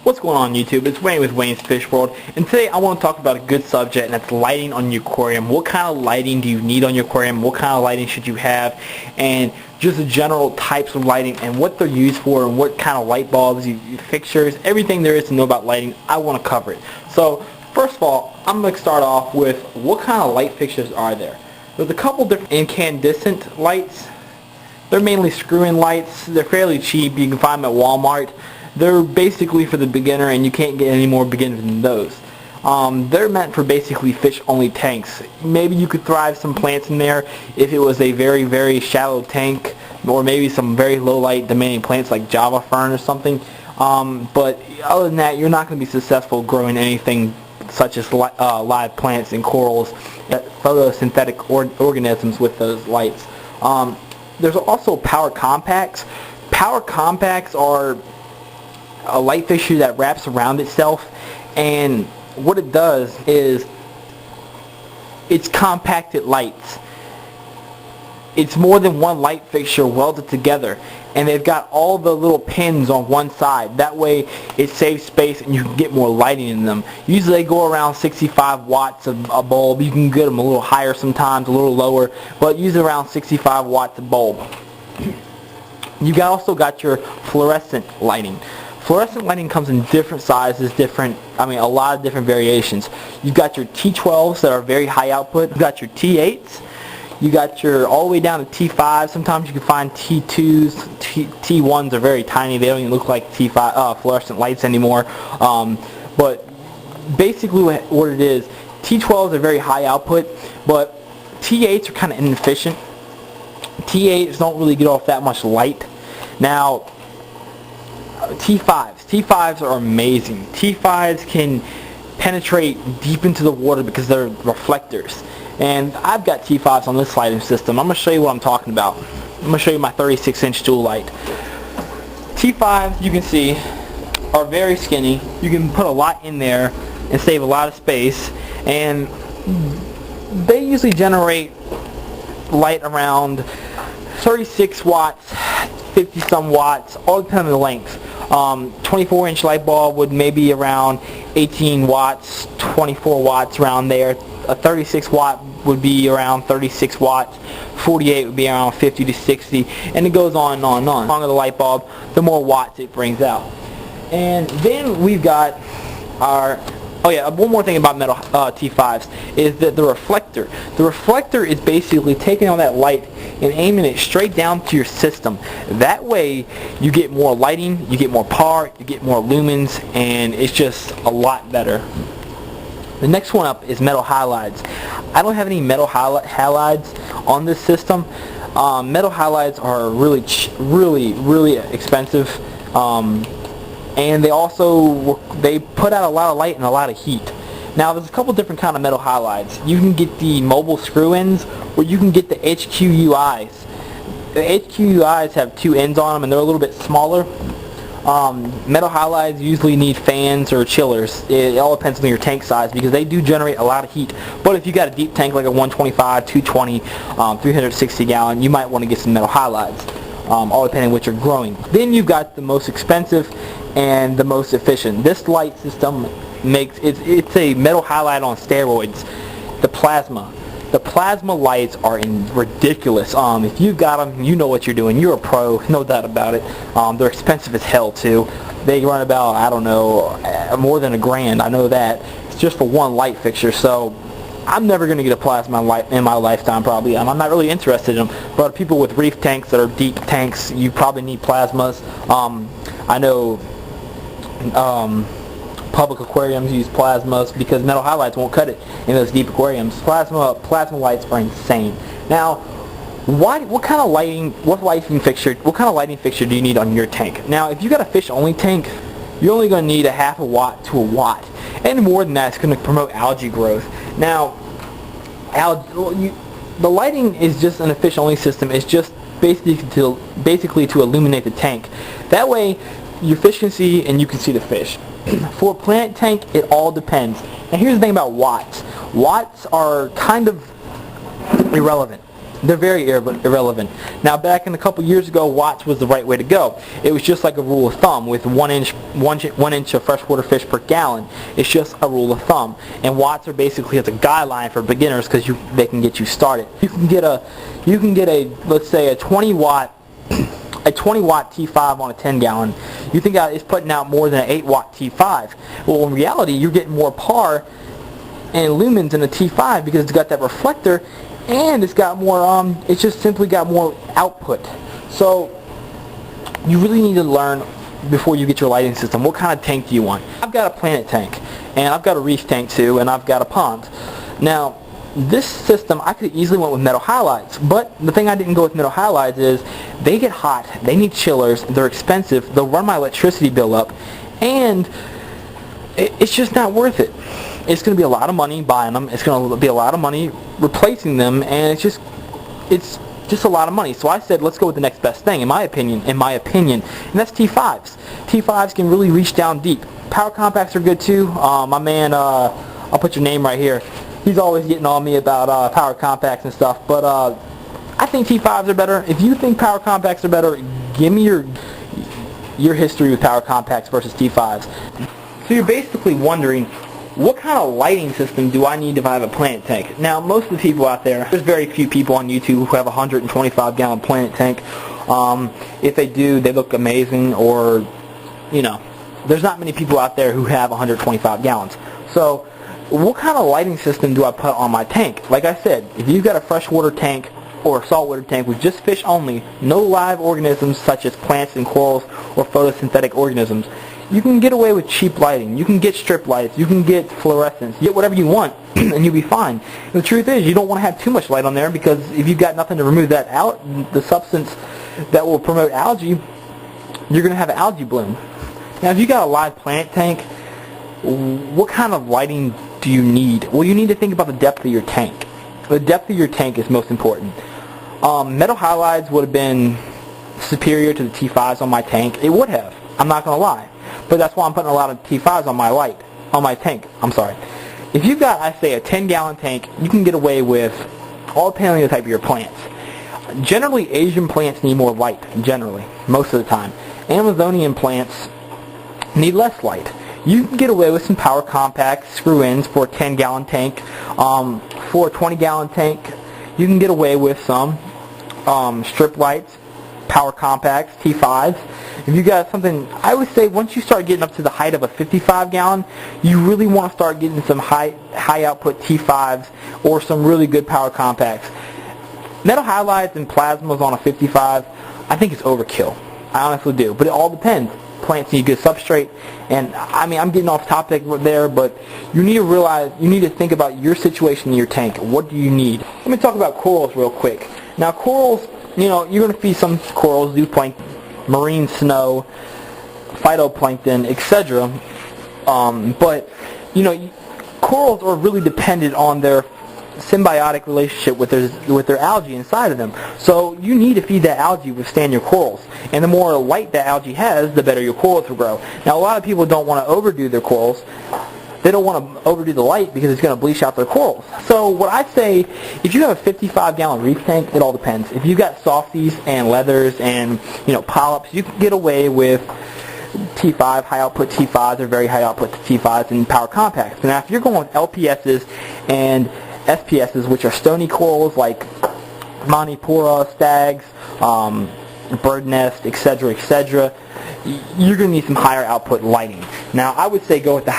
What's going on YouTube? It's Wayne with Wayne's Fish World, and today I want to talk about a good subject, and that's lighting on your aquarium. What kind of lighting do you need on your aquarium? What kind of lighting should you have? And just the general types of lighting and what they're used for and what kind of light bulbs, fixtures, everything there is to know about lighting, I want to cover it. So first of all, I'm going to start off with what kind of light fixtures are there. There's a couple different incandescent lights. They're mainly screw-in lights. They're fairly cheap. You can find them at Walmart. They're basically for the beginner, and you can't get any more beginner than those. They're meant for basically fish-only tanks. Maybe you could thrive some plants in there if it was a very, very shallow tank, or maybe some very low-light demanding plants like Java fern or something. But other than that, you're not going to be successful growing anything such as live plants and corals, photosynthetic organisms with those lights. There's also power compacts. Power compacts are a light fixture that wraps around itself, and what it does is it's compacted lights. It's more than one light fixture welded together, and they've got all the little pins on one side. That way it saves space and you can get more lighting in them. Usually they go around 65 watts a bulb. You can get them a little higher sometimes, a little lower, but usually around 65 watts a bulb. You also got your fluorescent lighting. Fluorescent lighting comes in different sizes, a lot of different variations. You've got your T12s that are very high output. You've got your T8s. You got your all the way down to T5. Sometimes you can find T2s. T1s are very tiny. They don't even look like T5 fluorescent lights anymore. But basically what it is, T12s are very high output, but T8s are kind of inefficient. T8s don't really get off that much light. Now, T5s are amazing. T5s can penetrate deep into the water because they're reflectors. And I've got T5s on this lighting system. I'm going to show you what I'm talking about. I'm going to show you my 36-inch dual light. T5s, you can see, are very skinny. You can put a lot in there and save a lot of space. And they usually generate light around 36 watts, 50 some watts, all depending on the length. 24-inch light bulb would maybe around 18 watts, 24 watts around there. A 36 watt would be around 36 watts. 48 would be around 50 to 60, and it goes on and on and on. The longer the light bulb, the more watts it brings out. And then we've got our one more thing about metal T5s is that the reflector is basically taking all that light and aiming it straight down to your system. That way you get more lighting, you get more power, you get more lumens, and it's just a lot better. The next one up is metal halides. I don't have any metal halides on this system. Metal halides are really expensive. And they put out a lot of light and a lot of heat. Now there's a couple different kind of metal halides. You can get the mobile screw-ins, or you can get the HQUIs. The HQUIs have two ends on them, and they're a little bit smaller. Metal halides usually need fans or chillers. It all depends on your tank size because they do generate a lot of heat. But if you got a deep tank like a 125, 220, 360 gallon, you might want to get some metal halides. All depending on what you're growing. Then you've got the most expensive and the most efficient. This light system it's a metal halide on steroids. The plasma lights are ridiculous. If you got them, you know what you're doing. You're a pro, no doubt about it. They're expensive as hell too. They run about, I don't know, more than $1,000. I know that. It's just for one light fixture. So I'm never going to get a plasma light in my lifetime, probably. I'm not really interested in them. But people with reef tanks that are deep tanks, you probably need plasmas. I know public aquariums use plasmas because metal halides won't cut it in those deep aquariums. Plasma lights are insane. Now, what kind of lighting fixture do you need on your tank? Now, if you got a fish-only tank, you're only going to need a half a watt to a watt. And more than that, it's going to promote algae growth. Now, the lighting is just an fish-only system. It's just basically to illuminate the tank. That way, your fish can see and you can see the fish. For a plant tank, it all depends. Now, here's the thing about watts. Watts are kind of irrelevant. They're very irrelevant. Now, back in a couple years ago, watts was the right way to go. It was just like a rule of thumb with one inch of freshwater fish per gallon. It's just a rule of thumb. And watts are basically as a guideline for beginners because they can get you started. You can get a let's say a 20 watt T5 on a 10 gallon. You think it's putting out more than an 8 watt T5. Well, in reality, you're getting more par and lumens in a T5 because it's got that reflector, and it's got more it's just simply got more output. So you really need to learn before you get your lighting system, what kind of tank do you want? I've got a planet tank, and I've got a reef tank too, and I've got a pond. Now this system, I could easily went with metal halides, but the thing I didn't go with metal halides is they get hot, they need chillers, they're expensive, they'll run my electricity bill up, and it's just not worth it. It's going to be a lot of money buying them, it's going to be a lot of money replacing them, and it's just a lot of money. So I said, let's go with the next best thing, in my opinion, and that's T5s. T5s can really reach down deep. Power compacts are good too. My man, I'll put your name right here. He's always getting on me about power compacts and stuff, but I think T5s are better. If you think power compacts are better, give me your history with power compacts versus T5s. So you're basically wondering, what kind of lighting system do I need if I have a planet tank? Now, most of the people out there's very few people on YouTube who have a 125 gallon planet tank. If they do, they look amazing, or, you know, there's not many people out there who have 125 gallons. So what kind of lighting system do I put on my tank? Like I said, if you've got a freshwater tank or a saltwater tank with just fish only, no live organisms such as plants and corals or photosynthetic organisms, you can get away with cheap lighting. You can get strip lights, you can get fluorescence, you get whatever you want, and you'll be fine. And the truth is, you don't want to have too much light on there, because if you've got nothing to remove that out, the substance that will promote algae, you're going to have an algae bloom. Now, if you got a live planet tank, what kind of lighting do you need? Well, you need to think about the depth of your tank. The depth of your tank is most important. Metal halides would have been superior to the T5s on my tank. It would have. I'm not going to lie. But that's why I'm putting a lot of T5s on my tank. I'm sorry. If you've got, I say, a 10 gallon tank, you can get away with, all depending on the type of your plants. Generally, Asian plants need more light, generally, most of the time. Amazonian plants need less light. You can get away with some power compact screw-ins for a 10 gallon tank. For a 20 gallon tank, you can get away with some strip lights, power compacts, T5s. If you got something, I would say once you start getting up to the height of a 55 gallon, you really want to start getting some high output T5s or some really good power compacts. Metal halides and plasmas on a 55, I think it's overkill. I honestly do, but it all depends. Plants need good substrate, and I mean, I'm getting off topic there, but you need to realize, you need to think about your situation in your tank. What do you need? Let me talk about corals real quick. Now, corals, you know, you're going to feed some corals zooplankton, marine snow, phytoplankton, etc. But, you know, corals are really dependent on their symbiotic relationship with their algae inside of them. So you need to feed that algae to withstand your corals. And the more light that algae has, the better your corals will grow. Now, a lot of people don't want to overdo their corals. They don't want to overdo the light because it's going to bleach out their corals. So what I'd say, if you have a 55 gallon reef tank, it all depends. If you've got softies and leathers and, you know, polyps, you can get away with T5, high output T5s or very high output T5s and power compacts. Now, if you're going with LPSs and SPSs, which are stony corals like Monipora, stags, bird nest, etc., etc., you're going to need some higher output lighting. Now, I would say go with the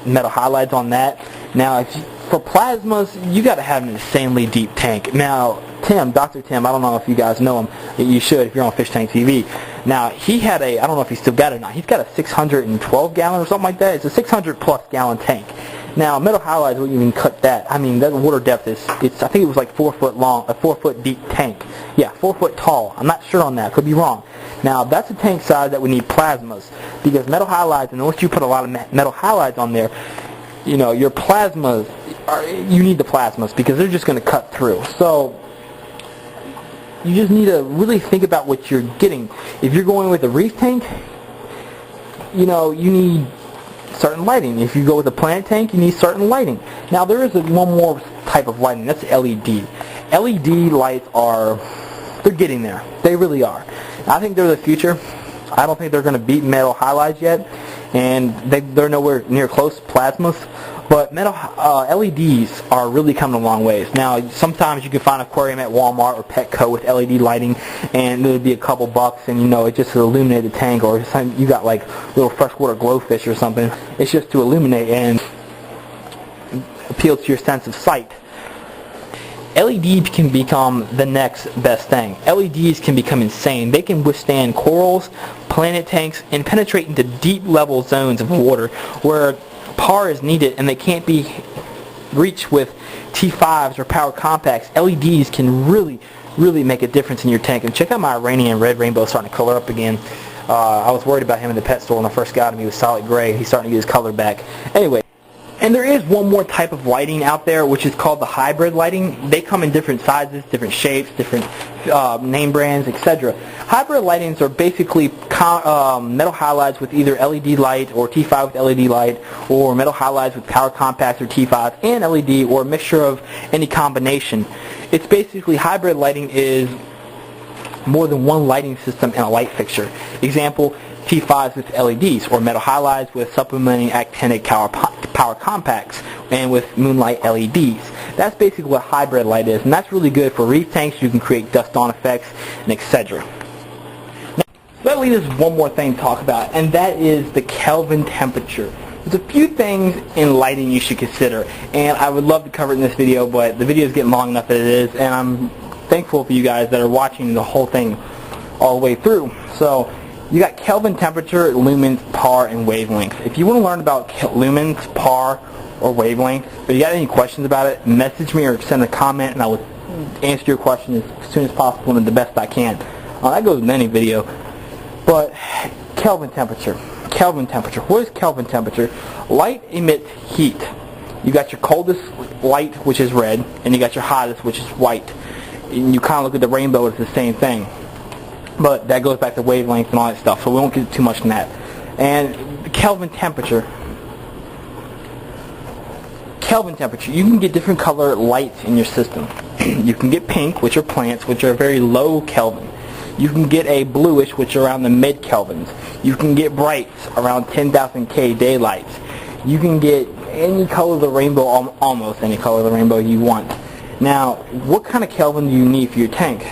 metal halides on that. Now, for plasmas, you got to have an insanely deep tank. Now, Dr. Tim, I don't know if you guys know him. You should if you're on Fish Tank TV. Now, he had I don't know if he still got it or not. He's got a 612 gallon or something like that. It's a 600 plus gallon tank. Now, metal halides wouldn't even cut that. I mean, that water depth is, I think it was like 4 foot long, a 4 foot deep tank. Yeah, 4 foot tall. I'm not sure on that. Could be wrong. Now, that's a tank size that would need plasmas, because metal halides, and once you put a lot of metal halides on there, you know, your plasmas, you need the plasmas because they're just going to cut through. So, you just need to really think about what you're getting. If you're going with a reef tank, you know, you need certain lighting. If you go with a planet tank, you need certain lighting. Now, there is one more type of lighting. That's LED. LED lights they're getting there. They really are. I think they're the future. I don't think they're going to beat metal halides yet, and they're nowhere near close to plasmas. But metal LEDs are really coming a long ways. Now, sometimes you can find an aquarium at Walmart or Petco with LED lighting, and it'll be a couple bucks, and it just illuminate the tank, or you got like little freshwater glowfish or something. It's just to illuminate and appeal to your sense of sight. LED can become the next best thing. LEDs can become insane. They can withstand corals, planet tanks, and penetrate into deep level zones of water where power is needed and they can't be reached with T5s or power compacts. LEDs can really make a difference in your tank. And check out my Iranian red rainbow starting to color up again. I was worried about him in the pet store when I first got him. He was solid gray. He's starting to get his color back. Anyway. And there is one more type of lighting out there, which is called the hybrid lighting. They come in different sizes, different shapes, different name brands, etc. Hybrid lightings are basically metal halides with either LED light or T5 with LED light, or metal halides with power compacts or T5 and LED, or a mixture of any combination. It's basically, hybrid lighting is more than one lighting system in a light fixture. Example, T5s with LEDs, or metal halides with supplementing actinic power compacts, and with moonlight LEDs. That's basically what hybrid light is, and that's really good for reef tanks. You can create dust-on effects, and etc. Now, that leads us one more thing to talk about, and that is the Kelvin temperature. There's a few things in lighting you should consider, and I would love to cover it in this video, but the video is getting long enough as it is, and I'm thankful for you guys that are watching the whole thing all the way through. So, you got Kelvin temperature, lumens, par, and wavelength. If you want to learn about lumens, par, or wavelength, if you got any questions about it, message me or send a comment, and I will answer your question as soon as possible and the best I can. That goes with any video. But Kelvin temperature. Kelvin temperature. What is Kelvin temperature? Light emits heat. You got your coldest light, which is red, and you got your hottest, which is white. And you kind of look at the rainbow, it's the same thing. But that goes back to wavelength and all that stuff, so we won't get too much in that. And Kelvin temperature. Kelvin temperature. You can get different color lights in your system. You can get pink, which are plants, which are very low Kelvin. You can get a bluish, which are around the mid Kelvins. You can get brights around 10,000 K daylights. You can get any color of the rainbow, almost any color of the rainbow you want. Now, what kind of Kelvin do you need for your tank?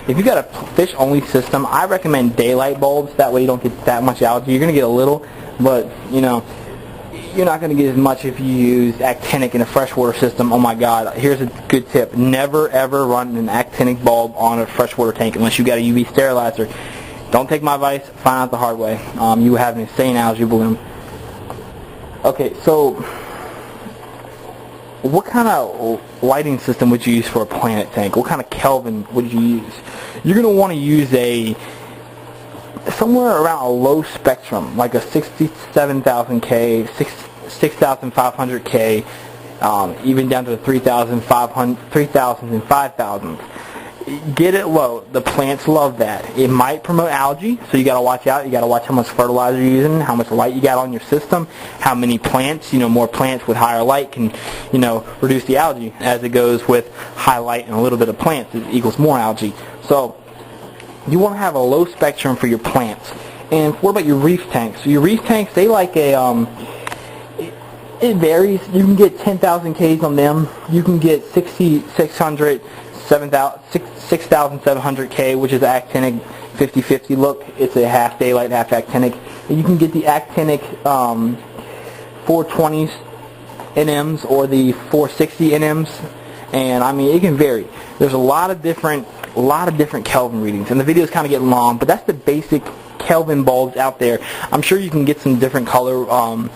If you got a fish-only system, I recommend daylight bulbs. That way you don't get that much algae. You're going to get a little, but, you're not going to get as much if you use actinic in a freshwater system. Oh my God, here's a good tip. Never ever run an actinic bulb on a freshwater tank unless you got a UV sterilizer. Don't take my advice, find out the hard way. You have an insane algae bloom. Okay, so what kind of lighting system would you use for a planet tank? What kind of Kelvin would you use? You're going to want to use somewhere around a low spectrum, like a 67,000 K, 6,500 K, even down to 3,500, 3,000 and 5,000. Get it low. The plants love that. It might promote algae, so you got to watch out. You got to watch how much fertilizer you're using, how much light you got on your system, how many plants. More plants with higher light can, reduce the algae. As it goes with high light and a little bit of plants, it equals more algae. So you want to have a low spectrum for your plants. And what about your reef tanks? So your reef tanks, they like a it varies. You can get 10,000 Ks on them. You can get 6,600, 6,700 K, which is actinic 50-50 look. It's a half daylight, half actinic. And you can get the actinic 420s NMs or the 460 NMs, and it can vary. There's a lot of different Kelvin readings, and the videos kind of get long, but that's the basic Kelvin bulbs out there. I'm sure you can get some different color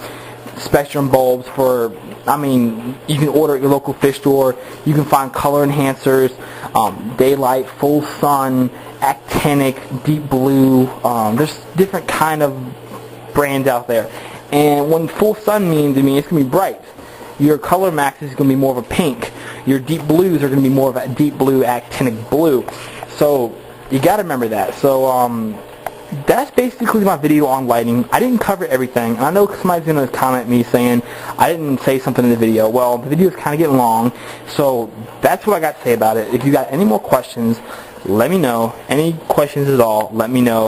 spectrum bulbs for, you can order at your local fish store. You can find color enhancers, daylight, full sun, actinic, deep blue. There's different kind of brands out there. And when full sun means, it's going to be bright. Your color max is going to be more of a pink. Your deep blues are going to be more of a deep blue, actinic blue. So you got to remember that. So that's basically my video on lighting. I didn't cover everything, and I know somebody's going to comment me saying I didn't say something in the video. Well, the video is kind of getting long, so that's what I got to say about it. If you got any more questions, let me know. Any questions at all, let me know.